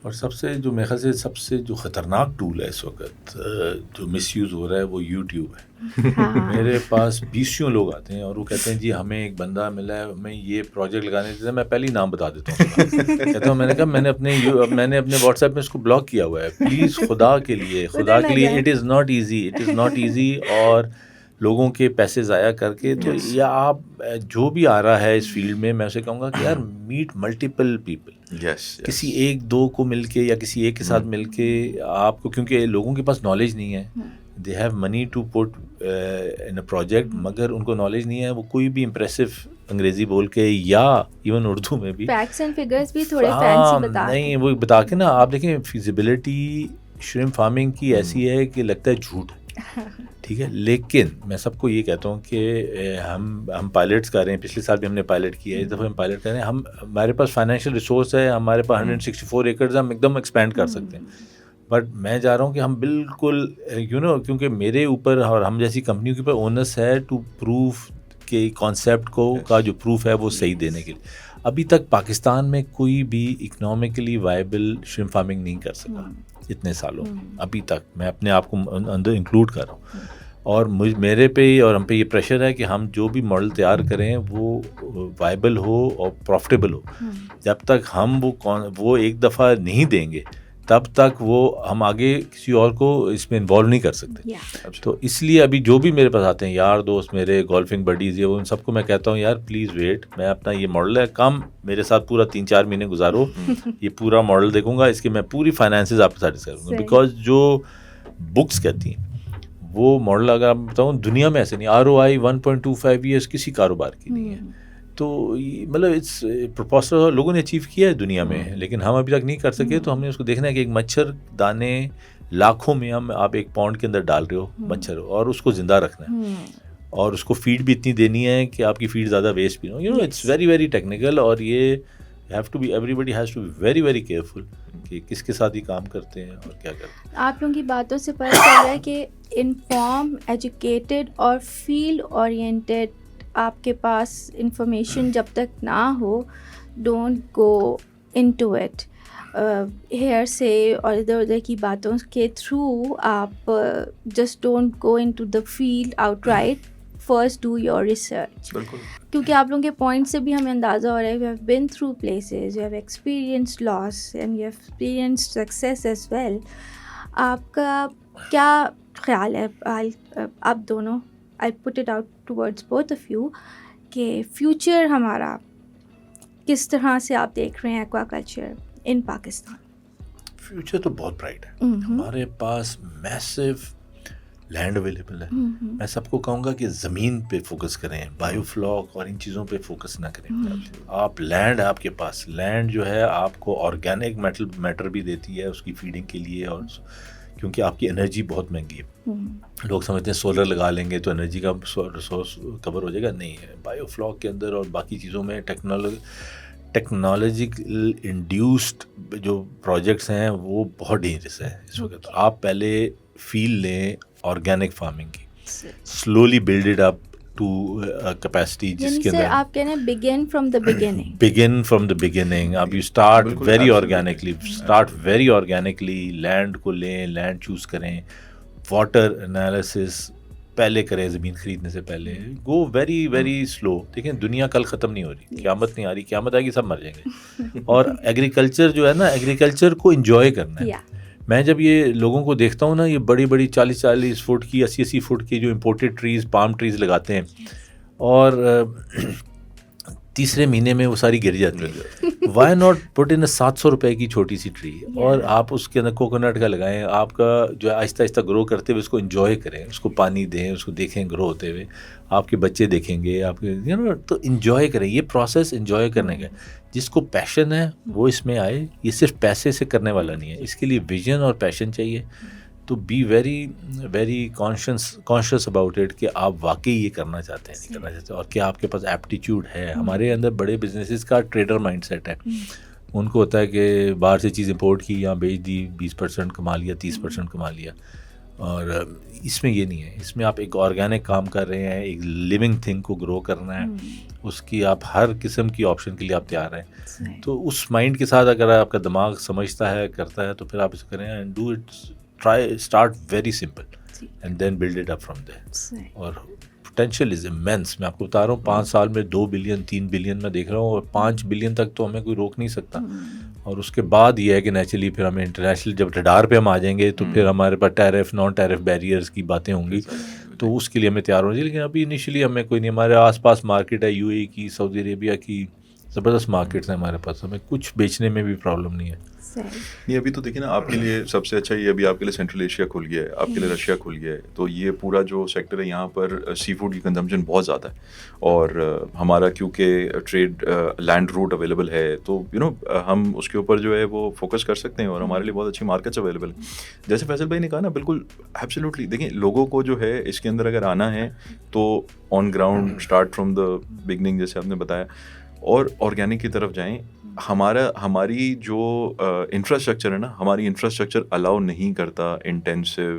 B: اور سب سے جو میرے خیال سے سب سے جو خطرناک ٹول ہے اس وقت جو مس یوز ہو رہا ہے، وہ یوٹیوب ہے. میرے پاس 20 لوگ آتے ہیں اور وہ کہتے ہیں جی ہمیں ایک بندہ ملا ہے، ہمیں یہ پروجیکٹ لگانے دیتے ہیں. میں پہلے ہی نام بتا دیتا ہوں، کہتا ہوں، میں نے کہا میں نے اپنے واٹس ایپ میں اس کو بلاک کیا ہوا ہے. پلیز خدا کے لیے اٹ از ناٹ ایزی، اور لوگوں کے پیسے ضائع کر کے. تو یا آپ جو بھی آ رہا ہے اس فیلڈ میں، میں اسے کہوں گا کہ یار میٹ ملٹیپل پیپل. کسی 1-2 کو مل کے یا کسی ایک کے ساتھ مل کے آپ کو، کیونکہ لوگوں کے پاس نالج نہیں ہے، they have money to put in a project, مگر ان کو نالج نہیں ہے. وہ کوئی بھی امپریسو انگریزی بول کے یا ایون اردو میں بھی
A: فیکٹس اینڈ فگرز بھی تھوڑے فینسی بتا
B: نہیں، وہ بتا کے نا آپ دیکھیں فیزیبلٹی شرمپ فارمنگ کی ایسی ہے کہ لگتا ہے جھوٹ، ٹھیک ہے. لیکن میں سب کو یہ کہتا ہوں کہ ہم پائلٹس کر رہے ہیں، پچھلے سال بھی ہم نے پائلٹ کیا ہے، اس دفعہ ہم پائلٹ کر رہے ہیں. ہمارے پاس فائنینشیل ریسورس ہے، ہمارے پاس 164 ایکڑز، ہم ایک دم ایکسپینڈ کر سکتے ہیں. بٹ میں چاہ رہا ہوں کہ ہم بالکل کیونکہ میرے اوپر اور ہم جیسی کمپنیوں کے اوپر اونس ہے ٹو پروف کہ کانسیپٹ کا جو پروف ہے وہ صحیح دینے کے لیے. ابھی تک پاکستان میں کوئی بھی اکنامکلی وائبل شرم فارمنگ نہیں کر سکا اتنے سالوں میں, ابھی تک. میں اپنے آپ کو اندر انکلوڈ کر رہا ہوں, اور میرے پہ اور ہم پہ یہ پریشر ہے کہ ہم جو بھی ماڈل تیار کریں وہ وائبل ہو اور پروفٹیبل ہو. جب تک ہم وہ ایک دفعہ نہیں دیں گے تب تک وہ ہم آگے کسی اور کو اس میں انوالو نہیں کر سکتے. تو اس لیے ابھی جو بھی میرے پاس آتے ہیں یار دوست میرے گولفنگ بڈیز یہ وہ, ان سب کو میں کہتا ہوں یار پلیز ویٹ, میں اپنا یہ ماڈل ہے کم میرے ساتھ پورا 3-4 مہینے گزارو, یہ پورا ماڈل دیکھوں گا, اس کے میں پوری فائنانسز آپ کو سیٹسفائی کروں گا. بیکاز جو بکس کہتی ہیں وہ ماڈل اگر آپ بتاؤں دنیا میں ایسے نہیں. ROI 1.25 ایئرس کسی کاروبار کی نہیں ہے. تو مطلب اٹس پروپوزل لوگوں نے اچیو کیا ہے دنیا میں, لیکن ہم ابھی تک نہیں کر سکے. تو ہم نے اس کو دیکھنا ہے کہ ایک مچھر دانے لاکھوں میں آپ ایک پاؤنڈ کے اندر ڈال رہے ہو مچھر, اور اس کو زندہ رکھنا ہے, اور اس کو فیڈ بھی اتنی دینی ہے کہ آپ کی فیڈ زیادہ ویسٹ بھی نہ ہو. اٹس ویری ویری ٹیکنیکل, اور یہ have to be everybody has to be very very careful کہ کس کے ساتھ ہی کام کرتے ہیں اور کیا کرتے ہیں.
A: آپ لوگوں کی باتوں سے پتہ چل رہا ہے کہ انفارم, ایجوکیٹڈ اور فیلڈ اورینٹیڈ آپ کے پاس انفارمیشن جب تک نہ ہو, don't go into it. Hearsay اور ادھر ادھر کی باتوں کے تھرو آپ just don't go into the field out right. First do your research. کیونکہ آپ لوگوں کے پوائنٹ سے بھی ہمیں اندازہ ہو رہا ہے, you have been through places, you have experienced loss and you have experienced success as well. آپ کا کیا خیال ہے, آپ دونوں, I put it out towards both of you, کہ فیوچر ہمارا کس طرح سے آپ دیکھ رہے ہیں aquaculture in Pakistan?
B: Future تو بہت برائٹ ہے. ہمارے پاس میسو لینڈ اویلیبل ہے. میں سب کو کہوں گا کہ زمین پہ فوکس کریں, بایو فلاک اور ان چیزوں پہ فوکس نہ کریں. آپ لینڈ, آپ کے پاس لینڈ جو ہے آپ کو آرگینک میٹر بھی دیتی ہے اس کی فیڈنگ کے لیے, اور کیونکہ آپ کی انرجی بہت مہنگی ہے. لوگ سمجھتے ہیں سولر لگا لیں گے تو انرجی کا ریسورس کور ہو جائے گا, نہیں ہے. بایو فلاک کے اندر اور باقی چیزوں میں ٹیکنالوجیکل انڈیوسڈ جو پروجیکٹس ہیں وہ بہت ڈینجرس ہے اس وقت. آپ پہلے فیل لیں آرگینک فارمنگ کی, slowly build it up to capacity جس کے اندر
A: آپ کہہ رہے ہیں بگن فرام دا بگننگ.
B: اب you start very organically, land کو لیں, لینڈ چوز کریں, واٹر انالیسس پہلے کریں زمین خریدنے سے پہلے, گو ویری ویری سلو. دیکھیں دنیا کل ختم نہیں ہو رہی, قیامت نہیں آ رہی, قیامت آئے گی سب مر جائیں گے. اور ایگریکلچر جو ہے نا, ایگریکلچر کو انجوائے کرنا ہے. میں جب یہ لوگوں کو دیکھتا ہوں نا, یہ بڑی بڑی 40 فٹ کی 80 فٹ کی جو امپورٹیڈ ٹریز, پام ٹریز لگاتے ہیں, اور تیسرے مہینے میں وہ ساری گر جاتی ہے. وائی ناٹ پٹ ان 700 روپے کی چھوٹی سی ٹری, اور آپ اس کے اندر کوکونٹ کا لگائیں, آپ کا جو ہے آہستہ آہستہ گرو کرتے ہوئے اس کو انجوائے کریں, اس کو پانی دیں, اس کو دیکھیں گرو ہوتے ہوئے, آپ کے بچے دیکھیں گے آپ کے, تو انجوائے کریں. یہ پروسیس انجوائے کرنے کا, جس کو پیشن ہے وہ اس میں آئے. یہ صرف پیسے سے کرنے والا نہیں ہے, اس کے لیے ویژن اور پیشن چاہیے. تو be very very conscious about it کہ آپ واقعی یہ کرنا چاہتے ہیں نہیں کرنا چاہتے, اور کیا آپ کے پاس ایپٹیچیوڈ ہے. ہمارے اندر بڑے بزنسز کا ٹریڈر مائنڈ سیٹ ہے. ان کو ہوتا ہے کہ باہر سے چیز امپورٹ کی, یہاں بیچ دی, 20% کما لیا, 30% کما لیا. اور اس میں یہ نہیں ہے. اس میں آپ ایک آرگینک کام کر رہے ہیں, ایک لیونگ تھنگ کو گرو کرنا ہے, اس کی آپ ہر قسم کی آپشن کے لیے آپ تیار ہیں. تو اس مائنڈ کے ساتھ اگر آپ کا دماغ سمجھتا ہے, کرتا ہے, تو پھر آپ اسے کریں and do it. Try start very simple and then build it up from there. اور پوٹینشیل از امینس. میں آپ کو بتا رہا ہوں 5 سال میں 2 بلین 3 بلین میں دیکھ رہا ہوں, اور 5 بلین تک تو ہمیں کوئی روک نہیں سکتا. اور اس کے بعد یہ ہے کہ نیچرلی پھر ہمیں انٹرنیشنل جب ریڈار پہ ہم آ جائیں گے تو پھر ہمارے پاس ٹیرف نان ٹیرف بیریئرس کی باتیں ہوں گی, تو اس کے لیے ہمیں تیار ہونا چاہیے. لیکن ابھی انیشلی ہمیں کوئی نہیں. ہمارے آس پاس مارکیٹ ہے, UAE کی, سعودی عربیہ کی, زبردست مارکیٹس ہیں ہمارے پاس. ہمیں کچھ بیچنے میں بھی پرابلم نہیں ہے.
C: نہیں ابھی تو دیکھیں نا, آپ کے لیے سب سے اچھا یہ ابھی آپ کے لیے سینٹرل ایشیا کھل گیا ہے, آپ کے لیے رشیا کھل گیا ہے. تو یہ پورا جو سیکٹر ہے یہاں پر سی فوڈ کی کنزمپشن بہت زیادہ ہے, اور ہمارا کیونکہ ٹریڈ لینڈ روٹ اویلیبل ہے, تو ہم اس کے اوپر جو ہے وہ فوکس کر سکتے ہیں, اور ہمارے لیے بہت اچھی مارکیٹس اویلیبل ہیں. جیسے فیصل بھائی نے کہا نا, بالکل ایبسلیوٹلی. دیکھیں لوگوں کو جو ہے اس کے اندر اگر آنا ہے تو on ground start from the beginning, جیسے آپ نے بتایا, اور آرگینک کی طرف جائیں. ہماری جو انفراسٹرکچر ہے نا, ہماری انفراسٹرکچر الاؤ نہیں کرتا intensive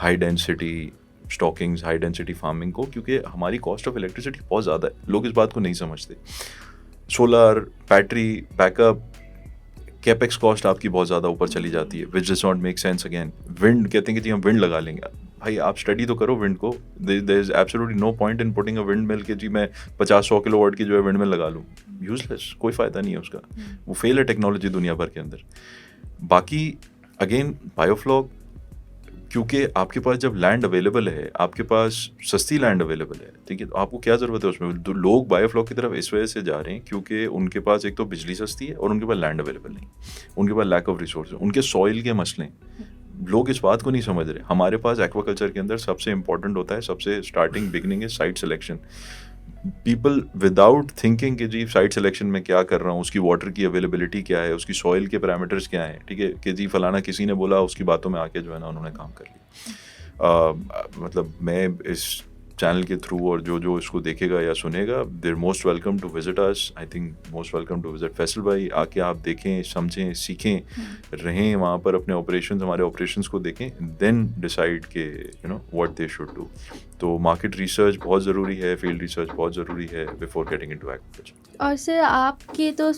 C: high density stockings, high density farming کو, کیونکہ ہماری کاسٹ آف الیکٹریسٹی بہت زیادہ ہے. لوگ اس بات کو نہیں سمجھتے. Solar, battery backup, capex cost آپ کی بہت زیادہ اوپر چلی جاتی ہے, which does not make sense. Again wind کہتے ہیں کہ جی ہم ونڈ لگا لیں گے. بھائی آپ اسٹڈی تو کرو ونڈ کو. There is absolutely no point in putting a windmill کہ جی میں 50-100 کلو واٹ کی جو ہے ونڈ مل لگا لوں. یوز لیس, کوئی فائدہ نہیں ہے اس کا. وہ فیل ہے ٹیکنالوجی دنیا بھر کے اندر. باقی اگین بایو فلاک, کیونکہ آپ کے پاس جب لینڈ اویلیبل ہے, آپ کے پاس سستی لینڈ اویلیبل ہے, ٹھیک ہے, تو آپ کو کیا ضرورت ہے اس میں. لوگ بایو فلاک کی طرف اس وجہ سے جا رہے ہیں کیونکہ ان کے پاس ایک تو بجلی سستی ہے اور ان کے پاس لینڈ اویلیبل نہیں, ان کے پاس لیک آف ریسورس, ان کے سوئل کے مسئلے ہیں. لوگ اس بات کو نہیں سمجھ رہے. ہمارے پاس ایکوا کلچر کے اندر سب سے امپورٹنٹ ہوتا ہے, سب سے اسٹارٹنگ بگننگ ہے site selection. People without thinking کہ جی سائٹ سلیکشن میں کیا کر رہا ہوں, اس کی واٹر کی اویلیبلٹی کیا ہے, اس کی سوئل کے پیرامیٹرز کیا ہیں, ٹھیک ہے, کہ جی فلانا کسی نے بولا, اس کی باتوں میں آ کے جو ہے نا انہوں نے کام کر لیا. مطلب میں اس چینل کے تھرو اور جو اس کو دیکھے گا یا سنے گا, there most welcome to visit us. I think most welcome to visit Faisal بھائی. آ کے آپ دیکھیں, سمجھیں, سیکھیں, رہیں وہاں پر, اپنے آپریشنز, ہمارے آپریشنس کو دیکھیں, دین ڈیسائڈ کہ you know what they should do. تو مارکیٹ ریسرچ بہت ضروری ہے, فیلڈ ریسرچ بہت ضروری ہے بیفور گیٹنگ انٹو ایگریکلچر.
A: اور سر آپ کے تو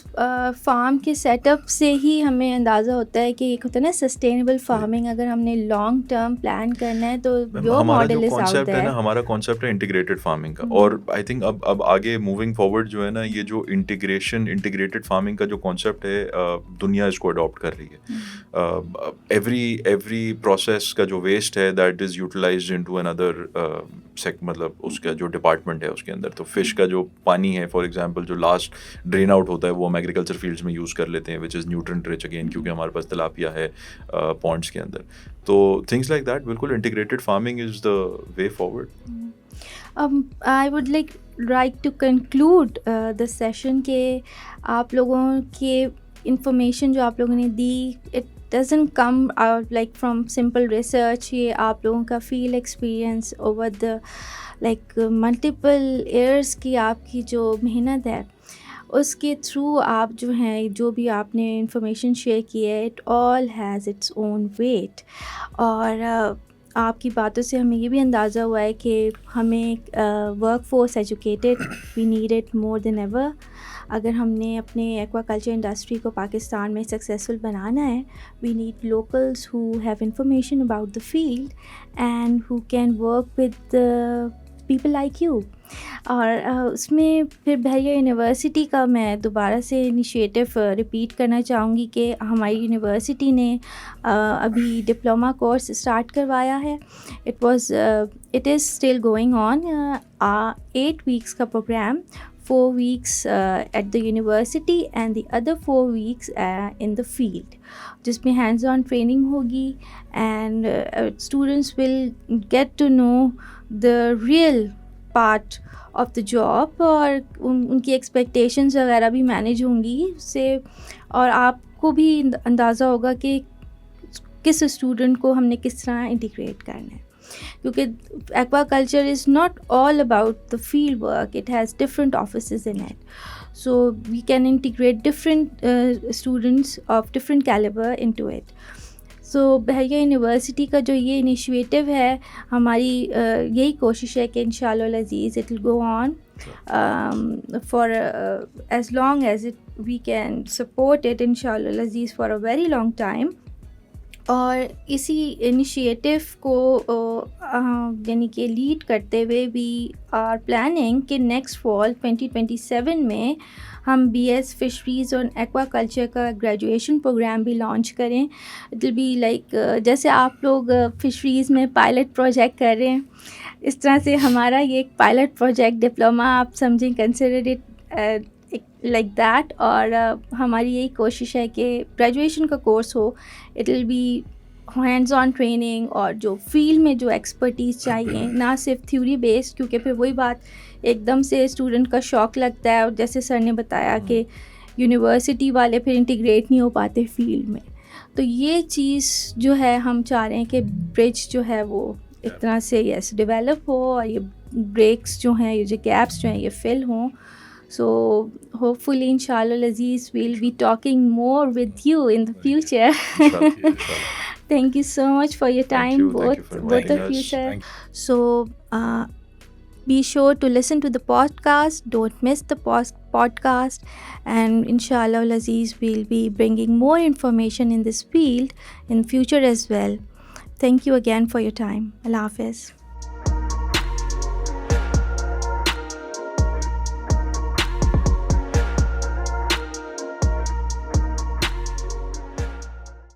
A: فارم کے سیٹ اپ سے ہی ہمیں اندازہ ہوتا ہے کہ ایک ہوتا ہے نا سسٹینیبل فارمنگ. اگر ہم نے لانگ ٹرم پلان کرنا ہے تو your model is out there.
C: ہمارا کانسیپٹ ہے انٹیگریٹڈ فارمنگ کا. اور آئی تھنک اب آگے موونگ فارورڈ جو ہے نا, یہ جو انٹیگریٹڈ فارمنگ کا جو کانسیپٹ ہے, دنیا اس کو اڈاپٹ کر رہی ہے. ایوری پروسیس کا جو ویسٹ ہے دیٹ از یوٹیلائزڈ انٹو اندر مطلب اس کا جو ڈپارٹمنٹ ہے اس کے اندر. تو فش کا جو پانی ہے فار ایگزامپل, جو لاسٹ ڈرین آؤٹ ہوتا ہے, وہ ہم ایگریکلچر فیلڈس میں یوز کر لیتے ہیں, وچ از نیوٹرنٹ رچ اگین, کیونکہ ہمارے پاس تلاپیا ہے پونڈس کے اندر. تو تھنگس لائک دیٹ, بالکل integrated farming is the way forward.
A: I would like to conclude the session کہ آپ لوگوں کے انفارمیشن جو آپ لوگوں نے دی, it doesn't come out like from simple research. یہ آپ لوگوں کا field experience over the multiple years کی آپ کی جو محنت ہے, اس کے تھرو آپ جو ہیں, جو بھی آپ نے انفارمیشن شیئر کی ہے, it all has its own weight. اور آپ کی باتوں سے ہمیں یہ بھی اندازہ ہوا ہے کہ ہمیں work force educated we need it more than ever. اگر ہم نے اپنے ایکوا کلچر انڈسٹری کو پاکستان میں سکسیزفل بنانا ہے, we need locals who have information about the field and who can work with people like you. اور اس میں پھر بحریہ یونیورسٹی کا میں دوبارہ سے انیشیٹو ریپیٹ کرنا چاہوں گی کہ ہماری یونیورسٹی نے ابھی ڈپلوما کورس اسٹارٹ کروایا ہے. It is still going on. 8 weeks کا programme, 4 weeks at the university and the other 4 weeks in the field, جس میں hands on training ہوگی and students will get to know the real part of the job, اور ان کی expectations وغیرہ بھی manage ہوں گی اس سے. اور آپ کو بھی اندازہ ہوگا کہ کس اسٹوڈنٹ کو ہم نے کس طرح انٹیگریٹ کرنا ہے, کیونکہ aquaculture is not all about the field work, it has different offices in it. So we can integrate different students of different calibre into it. So Bahria university کا جو یہ انیشیٹو ہے, ہماری یہی کوشش ہے کہ انشاءاللہ العزیز it will go on for as long as we can support it, انشاءاللہ العزیز for a very long time. اور اسی انیشیٹو کو یعنی کہ لیڈ کرتے ہوئے وی آر پلاننگ کہ نیکسٹ فال 2027 میں ہم بی ایس فشریز اور ایکوا کلچر کا گریجویشن پروگرام بھی لانچ کریں. اٹ ول بی لائک جیسے آپ لوگ فشریز میں پائلٹ پروجیکٹ کر رہے ہیں, اس طرح سے ہمارا یہ ایک پائلٹ پروجیکٹ ڈپلوما آپ سمجھیں, کنسیڈر اٹ لائک دیٹ. اور ہماری یہی کوشش ہے کہ گریجویشن کا کورس ہو, it will be hands on training, اور جو فیلڈ میں جو ایکسپرٹیز چاہیے, نہ صرف تھیوری بیسڈ, کیونکہ پھر وہی بات ایک دم سے اسٹوڈنٹ کا شوق لگتا ہے, اور جیسے سر نے بتایا کہ یونیورسٹی والے پھر انٹیگریٹ نہیں ہو پاتے فیلڈ میں. تو یہ چیز جو ہے ہم چاہ رہے ہیں کہ برج جو ہے وہ ایک طرح سے یس ڈیولپ ہو, اور یہ بریکس جو ہیں, یہ جو گیپس جو ہیں یہ فل ہوں. So hopefully, inshallah, Aziz, we'll be talking more with you in the future.
C: Inshallah, inshallah.
A: Thank you so much for your
C: Thank
A: time,
C: you for
A: both
C: inviting
A: of you,
C: us.
A: sir.
B: Thank
A: So be sure to listen to the podcast. Don't miss the podcast. And inshallah, Aziz, we'll be bringing more information in this field in future as well. Thank you again for your time. Allah Hafiz.